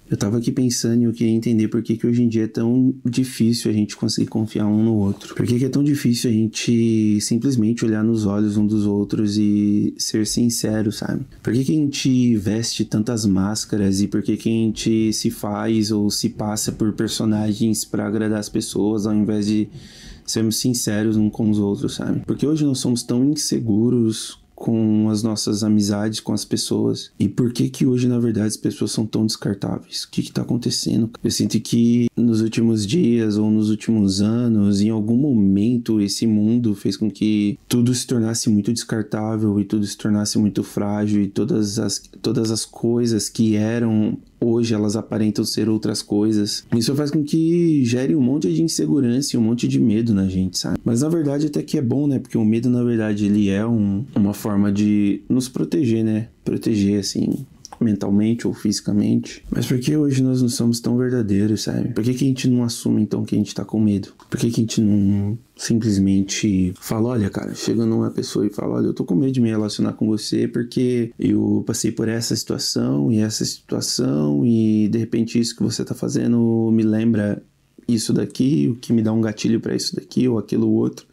Eu tava aqui pensando e eu queria entender por que hoje em dia é tão difícil a gente conseguir confiar um no outro. Por que é tão difícil a gente simplesmente olhar nos olhos um dos outros e ser sincero, sabe? Por que a gente veste tantas máscaras e por que a gente se faz ou se passa por personagens pra agradar as pessoas ao invés de sermos sinceros uns com os outros, sabe? Porque hoje nós somos tão inseguros com as nossas amizades, com as pessoas. E por que hoje, na verdade, as pessoas são tão descartáveis? O que tá acontecendo? Eu sinto que nos últimos dias ou nos últimos anos, em algum momento, esse mundo fez com que tudo se tornasse muito descartável e tudo se tornasse muito frágil e todas as coisas que eram hoje elas aparentam ser outras coisas. Isso faz com que gere um monte de insegurança e um monte de medo na gente, sabe? Mas na verdade até que é bom, né? Porque o medo, na verdade, ele é uma forma de nos proteger, né? Proteger, assim, mentalmente ou fisicamente. Mas por que hoje nós não somos tão verdadeiros, sabe? Por que a gente não assume, então, que a gente tá com medo? Por que a gente não simplesmente fala, olha, cara, chega numa pessoa e fala, olha, eu tô com medo de me relacionar com você porque eu passei por essa situação e de repente isso que você tá fazendo me lembra isso daqui, o que me dá um gatilho pra isso daqui ou aquilo outro.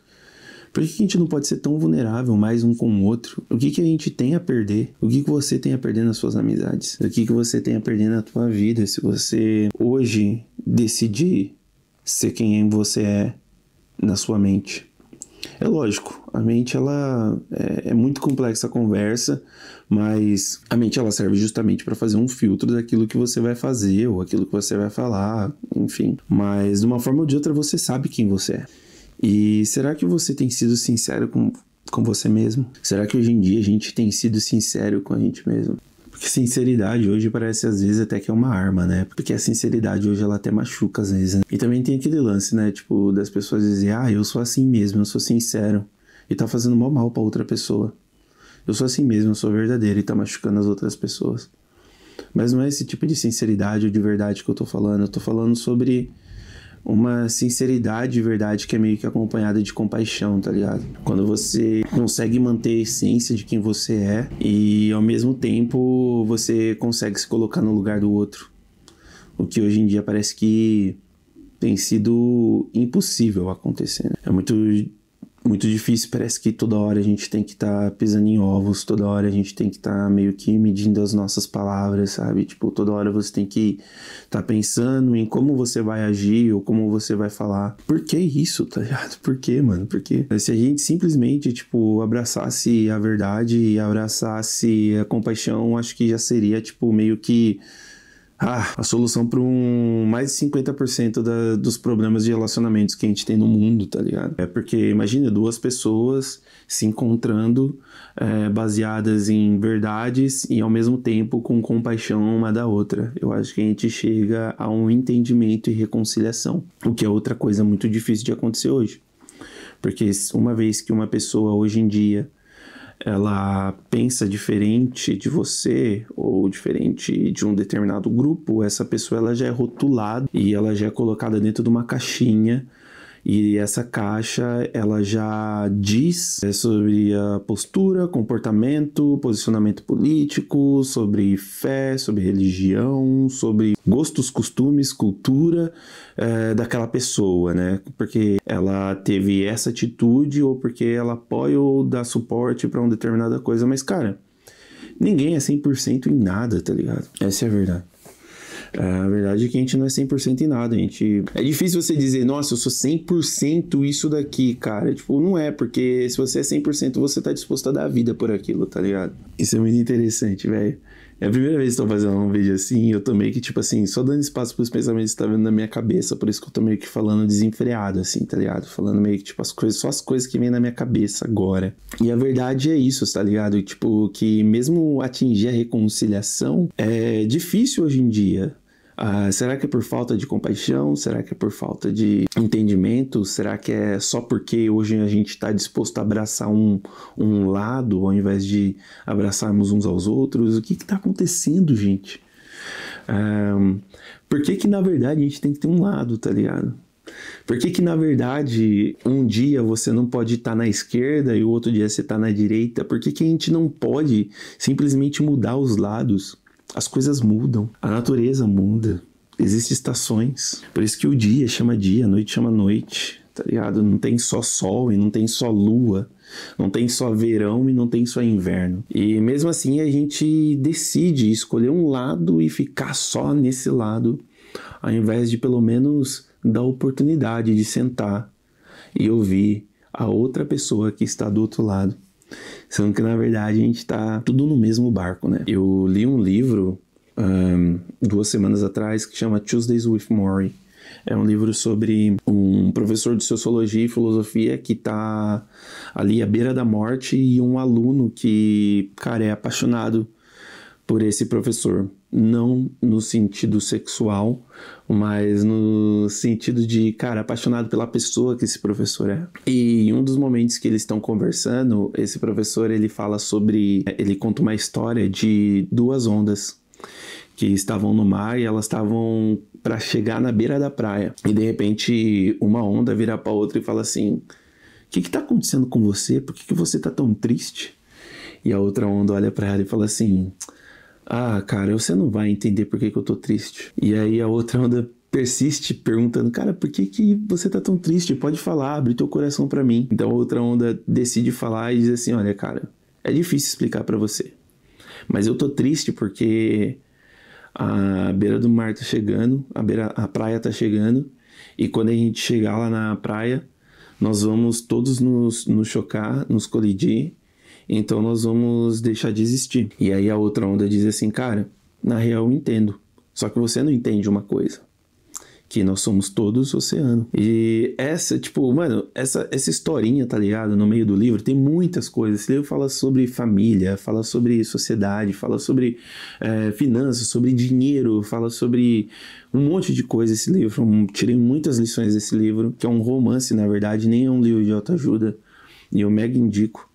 Por que a gente não pode ser tão vulnerável mais um com o outro? O que a gente tem a perder? O que você tem a perder nas suas amizades? O que você tem a perder na tua vida se você hoje decidir ser quem você é na sua mente? É lógico, a mente ela é muito complexa a conversa, mas a mente ela serve justamente para fazer um filtro daquilo que você vai fazer ou aquilo que você vai falar, enfim. Mas de uma forma ou de outra você sabe quem você é. E será que você tem sido sincero com você mesmo? Será que hoje em dia a gente tem sido sincero com a gente mesmo? Porque sinceridade hoje parece às vezes até que é uma arma, né? Porque a sinceridade hoje ela até machuca às vezes, né? E também tem aquele lance, né? Tipo, das pessoas dizer, eu sou assim mesmo, eu sou sincero. E tá fazendo mal pra outra pessoa. Eu sou assim mesmo, eu sou verdadeiro e tá machucando as outras pessoas. Mas não é esse tipo de sinceridade ou de verdade que eu tô falando. Eu tô falando sobre uma sinceridade de verdade que é meio que acompanhada de compaixão, tá ligado? Quando você consegue manter a essência de quem você é e ao mesmo tempo você consegue se colocar no lugar do outro. O que hoje em dia parece que tem sido impossível acontecer, né? É muito difícil, parece que toda hora a gente tem que estar pisando em ovos, toda hora a gente tem que estar meio que medindo as nossas palavras, sabe? Tipo, toda hora você tem que estar pensando em como você vai agir ou como você vai falar. Por que isso, tá ligado? Por que, mano? Por quê? Se a gente simplesmente, tipo, abraçasse a verdade e abraçasse a compaixão, acho que já seria, tipo, meio que a solução para mais de 50% dos problemas de relacionamentos que a gente tem no mundo, tá ligado? É porque, imagina, duas pessoas se encontrando baseadas em verdades e ao mesmo tempo com compaixão uma da outra. Eu acho que a gente chega a um entendimento e reconciliação, o que é outra coisa muito difícil de acontecer hoje. Porque uma vez que uma pessoa hoje em dia ela pensa diferente de você ou diferente de um determinado grupo, essa pessoa ela já é rotulada e ela já é colocada dentro de uma caixinha e essa caixa ela já diz sobre a postura, comportamento, posicionamento político, sobre fé, sobre religião, sobre gostos, costumes, cultura daquela pessoa, né? Porque ela teve essa atitude ou porque ela apoia ou dá suporte para uma determinada coisa. Mas, cara, ninguém é 100% em nada, tá ligado? Essa é a verdade. A verdade é que a gente não é 100% em nada, É difícil você dizer, nossa, eu sou 100% isso daqui, cara. Tipo, não é, porque se você é 100%, você tá disposto a dar a vida por aquilo, tá ligado? Isso é muito interessante, velho. É a primeira vez que eu tô fazendo um vídeo assim, eu tô meio que, tipo assim, só dando espaço pros pensamentos que tá vendo na minha cabeça, por isso que eu tô meio que falando desenfreado, assim, tá ligado? Falando meio que, tipo, só as coisas que vêm na minha cabeça agora. E a verdade é isso, tá ligado? E, tipo, que mesmo atingir a reconciliação é difícil hoje em dia. Será que é por falta de compaixão? Será que é por falta de entendimento? Será que é só porque hoje a gente está disposto a abraçar um lado ao invés de abraçarmos uns aos outros? O que está acontecendo, gente? Por que na verdade a gente tem que ter um lado, tá ligado? Por que na verdade um dia você não pode estar na esquerda e o outro dia você está na direita? Por que a gente não pode simplesmente mudar os lados? As coisas mudam, a natureza muda, existem estações. Por isso que o dia chama dia, a noite chama noite, tá ligado? Não tem só sol e não tem só lua, não tem só verão e não tem só inverno. E mesmo assim a gente decide escolher um lado e ficar só nesse lado, ao invés de pelo menos dar a oportunidade de sentar e ouvir a outra pessoa que está do outro lado. Sendo que, na verdade, a gente tá tudo no mesmo barco, né? Eu li um livro 2 semanas atrás que chama Tuesdays with Morrie. É um livro sobre um professor de sociologia e filosofia que tá ali à beira da morte e um aluno que, cara, é apaixonado por esse professor. Não no sentido sexual, mas no sentido de, cara, apaixonado pela pessoa que esse professor é. E em um dos momentos que eles estão conversando, esse professor, ele conta uma história de 2 ondas que estavam no mar e elas estavam para chegar na beira da praia. E de repente, uma onda vira para outra e fala assim: o que tá acontecendo com você? Por que você tá tão triste? E a outra onda olha para ela e fala assim: ah, cara, você não vai entender por que eu tô triste. E aí a outra onda persiste perguntando: cara, por que você tá tão triste? Pode falar, abre teu coração pra mim. Então a outra onda decide falar e diz assim: olha, cara, é difícil explicar pra você, mas eu tô triste porque a beira do mar tá chegando, a praia tá chegando, e quando a gente chegar lá na praia, nós vamos todos nos chocar, nos colidir, então nós vamos deixar de existir. E aí a outra onda diz assim: cara, na real eu entendo, só que você não entende uma coisa, que nós somos todos oceano. E essa, tipo, mano, essa historinha, tá ligado? No meio do livro tem muitas coisas. Esse livro fala sobre família, fala sobre sociedade, fala sobre finanças, sobre dinheiro, fala sobre um monte de coisa esse livro. Tirei muitas lições desse livro, que é um romance, na verdade, nem é um livro de autoajuda. E eu mega indico.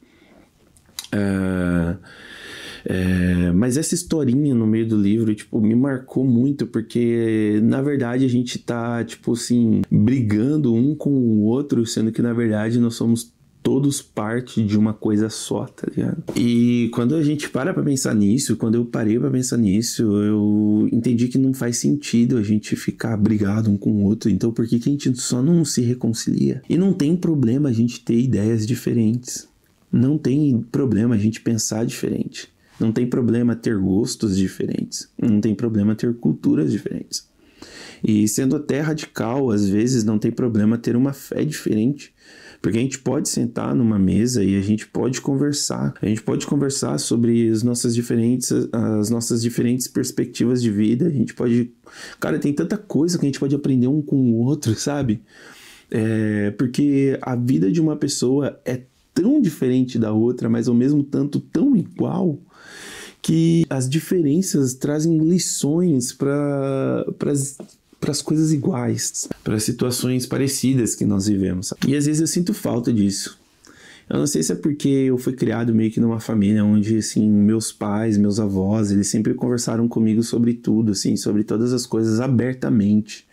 Mas essa historinha no meio do livro, tipo, me marcou muito, porque na verdade a gente tá, tipo assim, brigando um com o outro, sendo que na verdade nós somos todos parte de uma coisa só, tá ligado? E quando a gente para pra pensar nisso, quando eu parei pra pensar nisso, eu entendi que não faz sentido a gente ficar brigado um com o outro. Então por que a gente só não se reconcilia? E não tem problema a gente ter ideias diferentes, não tem problema a gente pensar diferente, não tem problema ter gostos diferentes, não tem problema ter culturas diferentes. E sendo até radical, às vezes não tem problema ter uma fé diferente, porque a gente pode sentar numa mesa e a gente pode conversar. A gente pode conversar sobre as nossas diferentes perspectivas de vida. A gente pode... Cara, tem tanta coisa que a gente pode aprender um com o outro, sabe? Porque a vida de uma pessoa é tão diferente da outra, mas ao mesmo tanto tão igual, que as diferenças trazem lições para as coisas iguais, para as situações parecidas que nós vivemos, sabe? E às vezes eu sinto falta disso. Eu não sei se é porque eu fui criado meio que numa família onde, assim, meus pais, meus avós, eles sempre conversaram comigo sobre tudo, assim, sobre todas as coisas abertamente.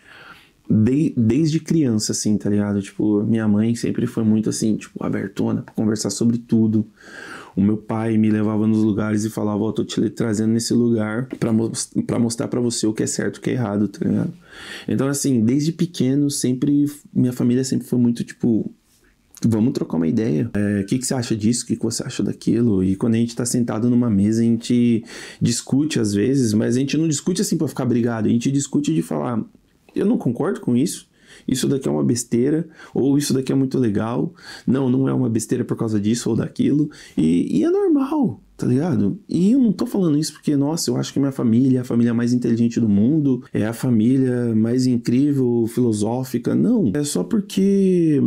Desde criança, assim, tá ligado? Tipo, minha mãe sempre foi muito, assim, tipo, abertona pra conversar sobre tudo. O meu pai me levava nos lugares e falava: ó, tô te trazendo nesse lugar pra mostrar pra você o que é certo e o que é errado, tá ligado? Então, assim, desde pequeno, minha família sempre foi muito, tipo, vamos trocar uma ideia. O que você acha disso? O que você acha daquilo? E quando a gente tá sentado numa mesa, a gente discute às vezes, mas a gente não discute assim pra ficar brigado. A gente discute de falar: eu não concordo com isso. Isso daqui é uma besteira, ou isso daqui é muito legal. Não é uma besteira por causa disso ou daquilo. E é normal, tá ligado? E eu não tô falando isso porque, nossa, eu acho que minha família é a família mais inteligente do mundo, é a família mais incrível, filosófica. Não, é só porque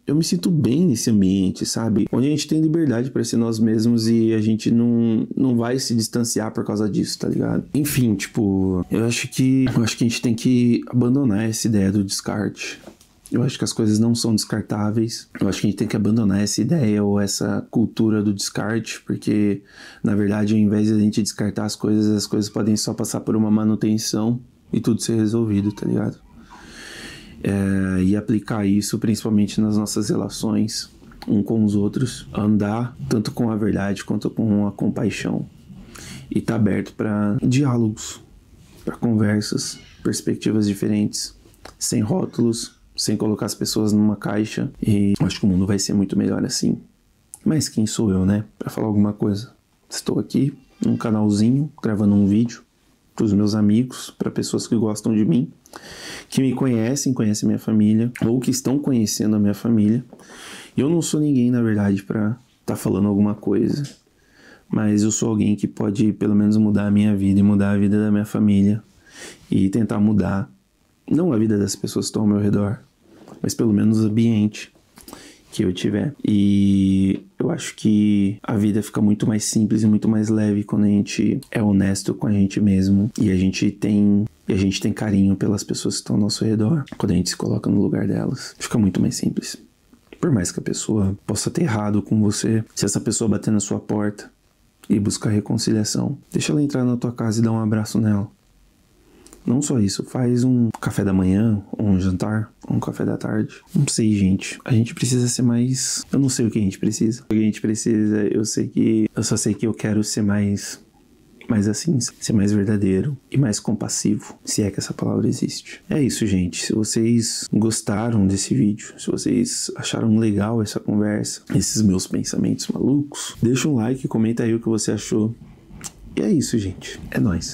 eu me sinto bem nesse ambiente, sabe? Onde a gente tem liberdade para ser nós mesmos e a gente não vai se distanciar por causa disso, tá ligado? Enfim, tipo, eu acho que a gente tem que abandonar essa ideia do descarte. Eu acho que as coisas não são descartáveis. Eu acho que a gente tem que abandonar essa ideia ou essa cultura do descarte, porque, na verdade, ao invés de a gente descartar as coisas podem só passar por uma manutenção e tudo ser resolvido, tá ligado? E aplicar isso principalmente nas nossas relações um com os outros, andar tanto com a verdade quanto com a compaixão e tá aberto para diálogos, para conversas, perspectivas diferentes, sem rótulos, sem colocar as pessoas numa caixa. E acho que o mundo vai ser muito melhor assim. Mas quem sou eu, né, para falar alguma coisa? Estou aqui num canalzinho, gravando um vídeo para os meus amigos, para pessoas que gostam de mim, que me conhecem minha família, ou que estão conhecendo a minha família. E eu não sou ninguém, na verdade, para estar falando alguma coisa, mas eu sou alguém que pode, pelo menos, mudar a minha vida e mudar a vida da minha família e tentar mudar, não a vida das pessoas que estão ao meu redor, mas pelo menos o ambiente que eu tiver. E eu acho que a vida fica muito mais simples e muito mais leve quando a gente é honesto com a gente mesmo e a gente tem carinho pelas pessoas que estão ao nosso redor. Quando a gente se coloca no lugar delas, fica muito mais simples. Por mais que a pessoa possa ter errado com você, se essa pessoa bater na sua porta e buscar reconciliação, deixa ela entrar na tua casa e dar um abraço nela. Não só isso, faz um café da manhã, ou um jantar, ou um café da tarde. Não sei, gente. A gente precisa ser mais... Eu não sei o que a gente precisa. O que a gente precisa, eu só sei que eu quero ser mais assim, ser mais verdadeiro e mais compassivo, se é que essa palavra existe. É isso, gente. Se vocês gostaram desse vídeo, se vocês acharam legal essa conversa, esses meus pensamentos malucos, deixa um like, comenta aí o que você achou. E é isso, gente. É nóis.